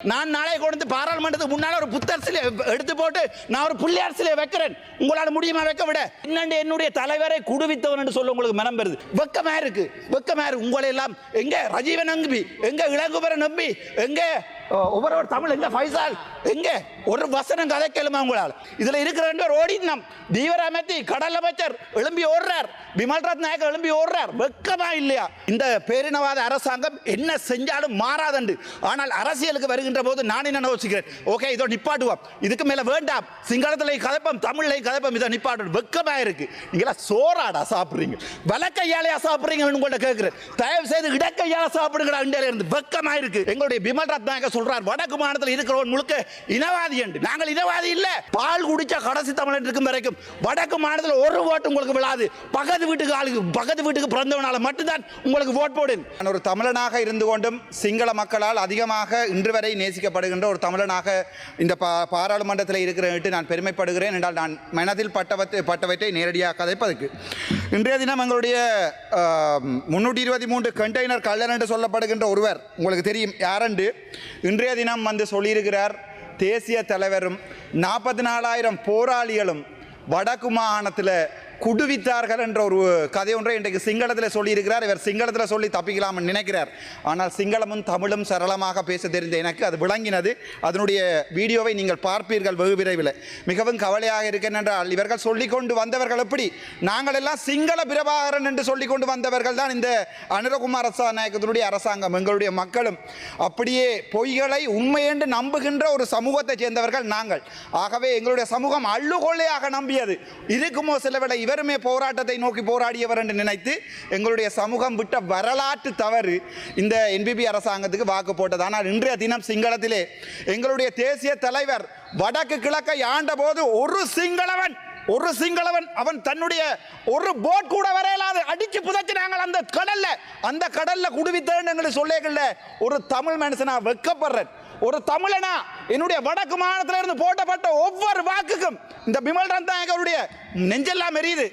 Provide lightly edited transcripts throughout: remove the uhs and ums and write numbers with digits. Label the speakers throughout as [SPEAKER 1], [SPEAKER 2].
[SPEAKER 1] நான் நாளை கொண்டு பாராளுமன்றத்துக்கு முன்னால ஒரு புத்தர் சிலை எடுத்து போட்டு நான் ஒரு பிள்ளையார் சிலை வைக்கிறேன். உங்களால் முடியுமா வைக்க விட? என்னுடைய தலைவரை குடுவித்தவன் என்று சொல்ல உங்களுக்கு மனம் வருது. வெக்கமா இருக்கு, வெக்கமா இருக்கு. உங்களை எல்லாம் எங்க ரஜீவன் நம்பி, எங்க இளங்குமரன் நம்பி, எங்க ஒவ்வொரு தமிழ், எங்க ஃபைசால், எங்க ஒரு வசனம் கதை கேளுமா உங்களால்? இதுல இருக்கிற ரெண்டு பேர் ஓடினோம். தீவிரமத்தி கடல் அமைச்சர் எழும்பி ஓடுறார், பிமல் ரத்நாயக்க எழும்பி ஓடுறார். வெக்கமா இல்லையா? இந்த பேரினவாத அரசாங்கம் என்ன செஞ்சாலும் மாறாதண்டு. ஆனால் அரசியலுக்கு வருகின்ற போது நான் என்ன யோசிக்கிறேன், ஓகே இதோ நிப்பாட்டுவோம், இதுக்கு மேல வேண்டாம், சிங்களத்திலே கதைப்போம், தமிழ்லையும் கதைப்போம், இதை நிப்பாட்டு. வெக்கமா இருக்கு. நீங்களா சோறாடா சாப்பிடுறீங்க, வலக்கையாலையா சாப்பிடுறீங்கன்னு உங்கள்ட்ட கேட்கிறேன். தயவு செய்து இடக்கையால சாப்பிடுங்கடா. இந்தியால இருந்து வெக்கமா இருக்கு. எங்களுடைய பிமல் ரத்நாயக்க சொல்றார், வடக்கு மாநிலத்தில் இருக்கிறவன் முழுக்க இனவாதி என்று. நாங்கள் இனவாதி இல்ல. பால் குடிச்ச கடைசி தமிழன் இருக்கும் வரைக்கும் வடக்கு மாநிலத்தில் ஒரு ஓட்டு உங்களுக்கு விழாது. பக்கத்து வீட்டுக்கு பிறந்தவனால மட்டும்தான் உங்களுக்கு ஓட் போடு.
[SPEAKER 2] நான் ஒரு தமிழனாக இருந்து கொண்டும் சிங்கள மக்களால் அதிகமாக இன்று வரை நேசிக்கப்படுகின்ற ஒரு தமிழனாக இந்த பாராளுமன்றத்தில் இருக்கிறேன் நான் பெருமைப்படுகிறேன். என்றால் நான் மனதில் பட்டவற்றை நேரடியாக கதைப்பதற்கு இன்றைய தினம் எங்களுடைய 323 கண்டெய்னர் கள்ளன் என்று சொல்லப்படுகின்ற ஒருவர் உங்களுக்கு தெரியும் யாரென்று. இன்றைய தினம் வந்து சொல்லியிருக்கிறார், தேசிய தலைவரும் 44,000 போராளிகளும் வடக்கு மாகாணத்தில் குடுவித்தார்கள் என்ற ஒரு கதை ஒன்றை இன்றைக்கு சிங்களத்தில் சொல்லியிருக்கிறார். இவர் சிங்களத்தில் சொல்லி தப்பிக்கலாம்னு நினைக்கிறார். ஆனால் சிங்களமும் தமிழும் சரளமாக பேச தெரிந்த எனக்கு அது விளங்கினது. அதனுடைய வீடியோவை நீங்கள் பார்ப்பீர்கள் வெகு விரைவில். மிகவும் கவலையாக இருக்கின்றால் இவர்கள் சொல்லிக்கொண்டு வந்தவர்கள் எப்படி? நாங்கள் எல்லாம் சிங்கள பிரபாகரன் என்று சொல்லிக்கொண்டு வந்தவர்கள் தான் இந்த அனுரகுமார் நாயக்கத்தினுடைய அரசாங்கம். எங்களுடைய மக்களும் அப்படியே பொய்களை உண்மை என்று நம்புகின்ற ஒரு சமூகத்தை சேர்ந்தவர்கள் நாங்கள். ஆகவே எங்களுடைய சமூகம் அள்ளுகொள்ளையாக நம்பியது. இருக்குமோ சிலவேளை இவருமே போராட்டத்தை நோக்கி போராடியவர் என்று நினைத்து எங்களுடைய சமூகம் விட்ட வரலாற்று தவறு இந்த என்பிபி அரசாங்கத்துக்கு வாக்கு போட்டது. ஆனால் இன்றைய தினம் சிங்களத்திலே எங்களுடைய தேசிய தலைவர் வடக்கு கிழக்கை ஆண்ட போது ஒரு சிங்களவன் அவன் தன்னுடைய ஒரு போட் கூட வரையலாது அடிச்சு புதைச்சினாங்க அந்த கடல்ல குடுவித்தேன்னு சொல்லேகள்ல ஒரு தமிழ் மனுஷனா வெக்கப்படுறேன். ஒரு தமிழனா என்னுடைய வடக்கு மாநிலத்தில் இருந்து போட்டப்பட்ட ஒவ்வொரு வாக்குக்கும் இந்த பிமல் ரத்நாயக்கருடைய நெஞ்செல்லாம் எரியுது.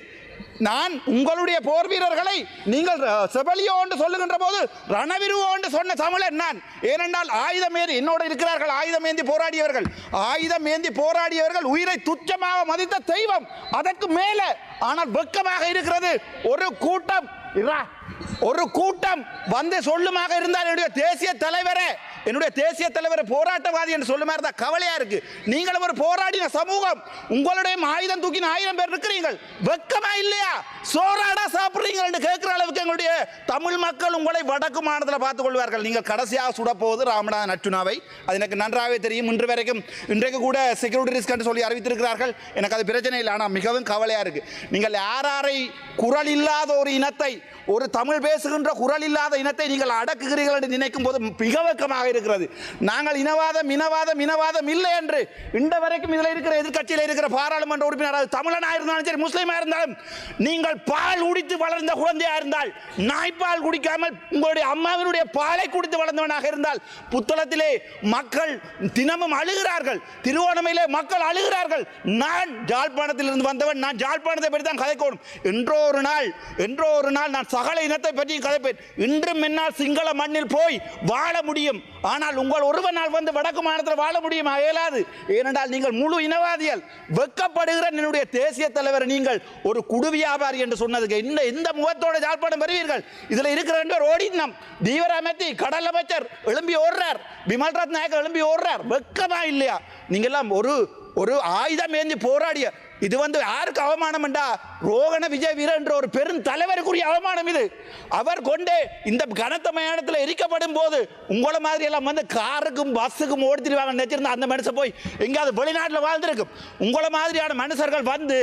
[SPEAKER 2] நான் உங்களுடைய போர் வீரர்களை நீங்கள் செபலியோ என்று சொல்லுகின்ற போது ரணவிருவோ என்று சொன்ன தமிழன் நான். ஏனென்றால் ஆயுதம் ஏந்தி என்னோடு இருக்கிறார்கள், ஆயுதம் ஏந்தி போராடியவர்கள் உயிரை துச்சமாக மதித்த தெய்வம். அதற்கு மேலே ஆனால் வெக்கமாக இருக்கிறது ஒரு கூட்டம் வந்து சொல்லுமாக இருந்தால் என்னுடைய தேசிய தலைவரை போராட்டவாதி என்று சொல்லுமா இருந்தா கவலையா இருக்கு. நீங்களும் ஒரு போராடின சமூகம், உங்களுடைய ஆயுதம் தூக்கின 1000 பேர் இருக்கிறீர்கள். வெக்கமா இல்லையா? சோறாடா சாப்பிடுறீங்க என்று கேட்கிற அளவுக்கு எங்களுடைய தமிழ் மக்கள் உங்களை வடக்கு மாநிலத்தில் பார்த்துக் கொள்வார்கள். நீங்கள் கடைசியாக சுடப்போவது ராமநாதன் அர்ச்சுனாவை. அது எனக்கு நன்றாகவே தெரியும். இன்றைக்கு கூட செக்யூரிட்டி ரிஸ்க் என்று சொல்லி அறிவித்திருக்கிறார்கள். எனக்கு அது பிரச்சனை இல்லை. ஆனால் மிகவும் கவலையா இருக்கு. நீங்கள் யாரை குரல் இல்லாத ஒரு இனத்தை, ஒரு தமிழ் பேசுகின்ற குரல் இல்லாத இனத்தை நீங்கள் அடக்குகிறீர்கள் என்று நினைக்கும் போது மிக வெக்கமாக இருக்கிறது. நாங்கள் இனவாதம் இல்லை என்று இந்த வரைக்கும் இதில் இருக்கிற எதிர்கட்சியில் இருக்கிற பாராளுமன்ற உறுப்பினர் தமிழனாக இருந்தாலும் சரி, முஸ்லீமாக இருந்தாலும், நீங்கள் பால் குடித்து வளர்ந்த குழந்தையாக இருந்தால், நாய்ப்பால் குடிக்காமல் உங்களுடைய அம்மாவினுடைய பாலை குடித்து வளர்ந்தவனாக இருந்தால், புத்தளத்திலே மக்கள் தினமும் அழுகிறார்கள், திருவோணமையிலே மக்கள் அழுகிறார்கள். நான் ஜாழ்ப்பாணத்தில் இருந்து வந்தவன், நான் ஜாழ்ப்பாணத்தை பற்றி தான் கதைக்கணும். என்றோ ஒரு நாள் நான் சகல இனத்தை பற்றி கதைப்பேன். இன்றும் என்னால் சிங்கள மண்ணில் போய் வாழ முடியும். ஆனால் உங்கள் ஒருவனால் வந்து வடக்கு மாநிலத்தில் வாழ முடியுமா? இயலாது. ஏனென்றால் நீங்கள் முழு இனவாதிகள். வெக்கப்படுகிற என்னுடைய தேசிய தலைவர் நீங்கள் ஒரு குடு வியாபாரி என்று சொன்னதுக்கு இந்த முகத்தோட ஜாழ்ப்பாணம் வருவீர்கள். இதுல இருக்கிற 2 பேர் ஓடினோம். தீவிரமத்தி கடல் அமைச்சர் எழும்பி ஓடுறார், பிமல் ரத்நாயக்க எழும்பி ஓடுறார். வெக்கமா இல்லையா? நீங்க எல்லாம் ஒரு ஆயுதம் ஏந்தி போராடிய இது வந்து யாருக்கு அவமானம் என்றா, ரோகண விஜய் வீர என்ற ஒரு பெரும் தலைவருக்குரிய அவமானம் இது. அவர் கொண்டே இந்த கனத்த மயானத்தில் எரிக்கப்படும் போது உங்களை மாதிரி எல்லாம் வந்து காருக்கும் பஸ்ஸுக்கும் ஓடித்திருவாங்க நினைச்சிருந்தா அந்த மனுஷன் போய் எங்கேயாவது வெளிநாட்டில் வாழ்ந்திருக்கும். உங்களை மாதிரியான மனுஷர்கள் வந்து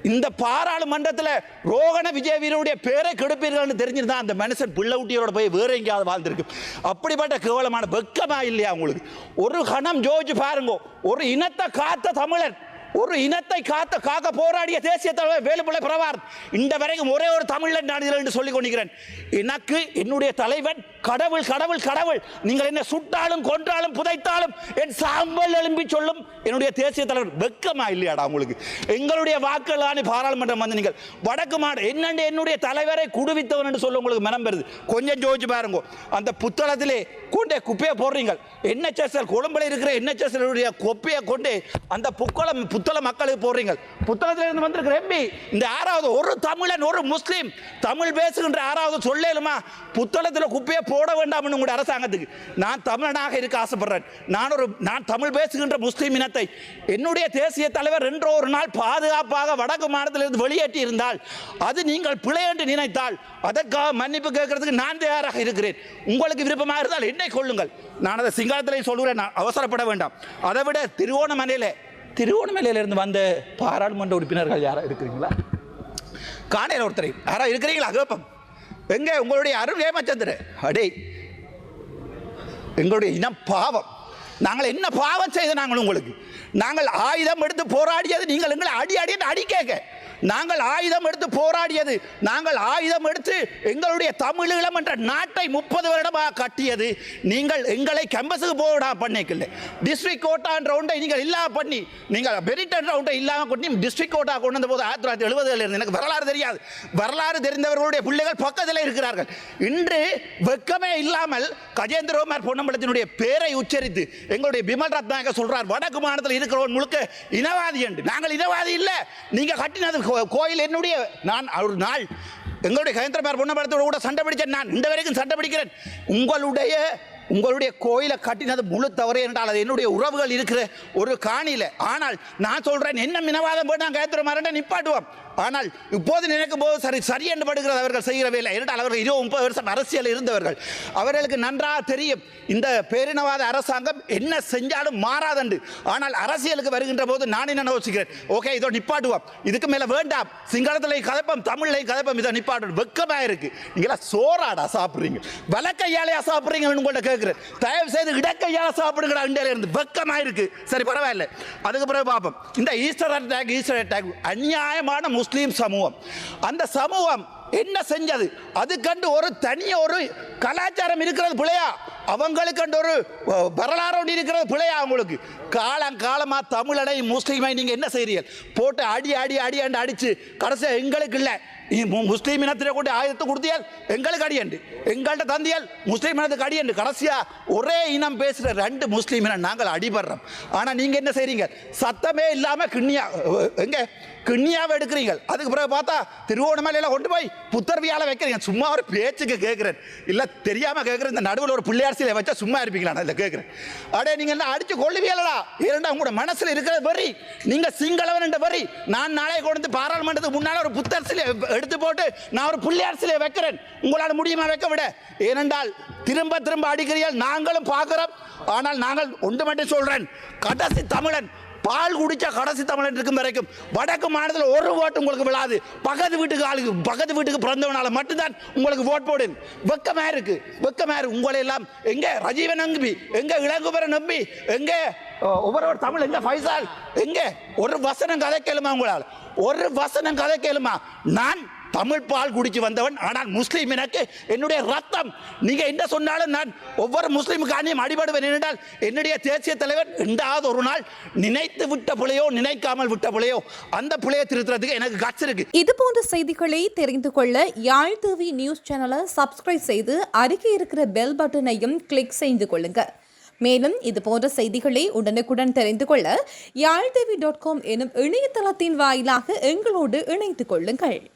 [SPEAKER 2] இந்த பாராளுமன்றத்தில் ரோகண விஜய் வீரருடைய பேரை கெடுப்பீர்கள் தெரிஞ்சிருந்தா அந்த மனுஷன் பிள்ளை ஊட்டியோட போய் வேற எங்கேயாவது வாழ்ந்திருக்கும். அப்படிப்பட்ட கேவலமான வெக்கமா இல்லையா உங்களுக்கு? ஒரு கணம் ஜோதிச்சு பாருங்க. ஒரு இனத்தை காத்த தமிழன்,
[SPEAKER 1] ஒரு இனத்தை காக்க போராடிய தேசிய தலைவர் வேலுப்பிள்ளை பிரபாகர் இந்த வரைக்கும் ஒரே ஒரு தமிழன் நான் இதில் என்று சொல்லிக் கொண்டிருக்கிறேன். எனக்கு என்னுடைய தலைவன் கடவுள் கடவுள் கடவுள். நீங்கள் என்ன சுட்டாலும் கொன்றாலும் புதைத்தாலும் என் சாம்பல் எழும்பி சொல்லும் என்னுடைய தேசிய தலைவர். வெக்கமா இல்லையாடா உங்களுக்கு? எங்களுடைய வாக்குகளான பாராளுமன்றம் வந்து நீங்கள் வடக்கு மாடு என்னுடைய தலைவரை குடுவித்தவன் என்று சொல்ல உங்களுக்கு மனம் பெறுது. கொஞ்சம் ஜோதிச்சு பாருங்க. அந்த புத்தளத்திலே கொண்டே குப்பையை போடுறீங்க. NHSL கொழும்புல இருக்கிற NHSL கொப்பையை கொண்டு அந்த புத்தள மக்களுக்கு போடுறீங்க. புத்தளத்தில் இருந்து வந்திருக்கிற MP இந்த ஆறாவது ஒரு தமிழன் ஒரு முஸ்லீம் தமிழ் பேசுகின்ற ஆறாவது சொல்லேலுமா புத்தளத்தில் குப்பையை போட வேண்டாம் உங்களுடைய அரசாங்கத்துக்கு. நான் தமிழனாக இருக்க ஆசைப்படுறேன். நான் தமிழ் பேசுகின்ற முஸ்லீம் இனத்தை என்னுடைய தேசிய தலைவர் என்ற ஒரு நாள் பாதுகாப்பாக வடக்கு மாநிலத்திலிருந்து வெளியேற்றி இருந்தால் அது நீங்கள் பிழை என்று நினைத்தால் அதற்காக மன்னிப்பு கேட்கறதுக்கு நான் தயாராக இருக்கிறேன். உங்களுக்கு விருப்பமாக இருந்தால் என்னை கொள்ளுங்கள். நான் அதை சிங்களத்திலே சொல்கிறேன். நான் அவசரப்பட வேண்டாம். அதை விட திருவோணமலையிலிருந்து வந்த பாராளுமன்ற உறுப்பினர்கள் யாரா இருக்கிறீங்களா? காணையில் ஒருத்தரை யாரா இருக்கிறீங்களா? கேப்பம் எங்க உங்களுடைய அருண் ஏமச்சந்திர அடே எங்களுடைய இனம் பாவம். நாங்கள் என்ன பாவம் செய்த உங்களுக்கு? நாங்கள் ஆயுதம் எடுத்து போராடியது நீங்கள் எங்களை அடி கேட்க. நாங்கள் ஆயுதம் எடுத்து போராடியது, நாங்கள் ஆயுதம் எடுத்து எங்களுடைய தமிழீழம் என்ற நாட்டை 30 வருடமாக கட்டியது நீங்கள் எங்களை கேம்பஸுக்கு போடா பண்ணிக்கல. டிஸ்ட்ரிக்ட் கோட்டா என்ற ஒன்றை நீங்கள் இல்லாம பண்ணி, நீங்கள் மெரிட் என்ற ஒன்றை இல்லாமல் கொண்டு டிஸ்ட்ரிக்ட் கோட்டா கொண்டு வந்த போது 1970 இருந்து எனக்கு வரலாறு தெரியாது. வரலாறு தெரிந்தவர்களுடைய பிள்ளைகள் பக்கத்தில் இருக்கிறார்கள். இன்று வெக்கமே இல்லாமல் கஜேந்திரகுமார் பொன்னம்பலத்தினுடைய பேரை உச்சரித்து எங்களுடைய பிமல் ரத்நாயக சொல்றார் வடக்கு மாநிலத்தில் இருக்கிறவன் முழுக்க இனவாதி என்று. நாங்கள் இனவாதி இல்லை. நீங்க கட்டினது கோயில் என்னுடைய. நான் ஒரு நாள் எங்களுடைய கஜேந்திரகுமார் பொன்னம்பலத்தோடு கூட சண்டை பிடிச்சேன். நான் இந்த வரைக்கும் சண்டை பிடிக்கிறேன். உங்களுடைய கோயிலை கட்டினது முழு தவறு என்றால் அது என்னுடைய உறவுகள் இருக்கிற ஒரு காணியில். ஆனால் நான் சொல்றேன் என்ன மினவாதம் போட்டு நான் கஜேந்திரகுமார் நிப்பாட்டுவோம். ஆனால் இப்போது நினைக்கும் போது சரி என்று படுகிறது அவர்கள் செய்கிற வேலை. என்றால் அவர்கள் 20-30 வருஷம் அரசியல் இருந்தவர்கள். அவர்களுக்கு நன்றாக தெரியும் இந்த பேரினவாத அரசாங்கம் என்ன செஞ்சாலும் மாறாதண்டு. ஆனால் அரசியலுக்கு வருகின்ற போது நான் என்ன யோசிக்கிறேன், ஓகே இதோ நிப்பாட்டுவோம், இதுக்கு மேலே வேண்டாம், சிங்களத்திலே கதைப்பம் தமிழ்லையும் கதைப்பம், இதை நிப்பாட்டு. வெக்கமாக இருக்கு. நீங்களா சோறாடா சாப்பிட்றீங்க, வலக்கையாலையா சாப்பிட்றீங்கன்னு உங்கள்கிட்ட கேட்குறேன். தயவு செய்து இடக்கையால சாப்பிடுங்கடா. இந்தியாவில் இருந்து வெக்கமாக இருக்கு. சரி பரவாயில்ல, அதுக்கு பிறகு பார்ப்போம். இந்த ஈஸ்டர் அட்டாக் அநியாயமான முஸ்லீம் சமூகம். அந்த சமூகம் என்ன செஞ்சது? அது கண்டு ஒரு தனிய ஒரு கலாச்சாரம் இருக்கிறது பிள்ளையா? அவங்களுக்கு கண்டு ஒரு வரலாறு இருக்கிறது பிள்ளையா? உங்களுக்கு காலமா தமிழனை முஸ்லீமை நீங்க என்ன செய்றீர்கள்? போட்டு அடி அடிச்சு கடைசியா எங்களுக்கு இல்லை முஸ்லீம் இனத்திலே கொண்டு ஆயுதத்தை கொடுத்தியால் எங்களுக்கு அடியண்டு, எங்கள்கிட்ட தந்தியால் முஸ்லீம் இனத்துக்கு அடியண்டு. கடைசியா ஒரே இனம் பேசுகிற 2 முஸ்லீம் இனம் நாங்கள் அடிபடுறோம். ஆனால் நீங்கள் என்ன செய்றீங்க? சத்தமே இல்லாமல் கிண்ணியாவை எடுக்கிறீங்க. அதுக்கு பிறகு பார்த்தா திருவோணமலையில் கொண்டு போய் புத்தர்வியால் வைக்கிறீங்க. சும்மா ஒரு பேச்சுக்கு கேட்குறேன், இல்லை தெரியாமல் கேட்குறேன். இந்த நடுவில் ஒரு பிள்ளையார் சிலை வச்சா சும்மா இருப்பீங்களா? நான் இதில் கேட்குறேன். அடே நீங்கள் என்ன அடிச்சு கொள்ளுவீங்களா? இரண்டா உங்களோட மனசில் இருக்கிற வரி, நீங்கள் சிங்களவன் என்ற வரி. நான் நாளை கொண்டு பாராளுமன்றத்துக்கு முன்னால் ஒரு புத்தர் சிலை எடுத்து போட்டு நான் ஒரு பிள்ளையார் சிலையை வைக்கிறேன். உங்களால் முடியுமா வைக்க விட? ஏனென்றால் திரும்ப அடிக்கிறீர்கள், நாங்களும் பார்க்கிறோம். ஆனால் நாங்கள் ஒன்று மட்டும் சொல்றேன், கடைசி தமிழன் பால் குடிச்ச கடைசி தமிழன் இருக்கும் வரைக்கும் வடக்கு மாநிலத்தில் ஒரு ஓட்டு உங்களுக்கு விழாது. பக்கத்து வீட்டுக்கு பிறந்தவனால மட்டும்தான் உங்களுக்கு ஓட் போடு. வெக்கமா இருக்கு. உங்களை எல்லாம் எங்க ரஜீவன் நம்பி, எங்க இளங்குமரன் நம்பி, எங்க ஒவ்வொரு தமிழ், எங்க ஃபைசால், எங்க ஒரு வசனம் கதை கேளுமா? உங்களால் ஒரு வசனம் கதை கேளுமா? நான் தமிழ் பால் குடிச்சு வந்தவன். ஆனால் முஸ்லீம் எனக்கு என்னுடைய ரத்தம். நீங்க என்ன சொன்னாலும் நான் ஒவ்வொரு முஸ்லீமுக்கு அணியும் அடிபடுவேன். என்றால் என்னுடைய தேசிய தலைவர் ரெண்டாவது ஒரு நாள் நினைத்து விட்ட பிள்ளையோ நினைக்காமல் விட்ட பிள்ளையோ அந்த பிள்ளையை திருத்துறதுக்கு எனக்கு கட்சி இருக்கு.
[SPEAKER 3] இது போன்ற செய்திகளை தெரிந்து கொள்ள யாழ் டிவி நியூஸ் சேனலை சப்ஸ்கிரைப் செய்து அருகே இருக்கிற பெல் பட்டனையும் கிளிக் செய்து கொள்ளுங்க. மேலும் இது போன்ற செய்திகளை உடனுக்குடன் தெரிந்து கொள்ள யாழ்டிவி.com எனும் இணையதளத்தின் வாயிலாக எங்களோடு இணைத்துக் கொள்ளுங்கள்.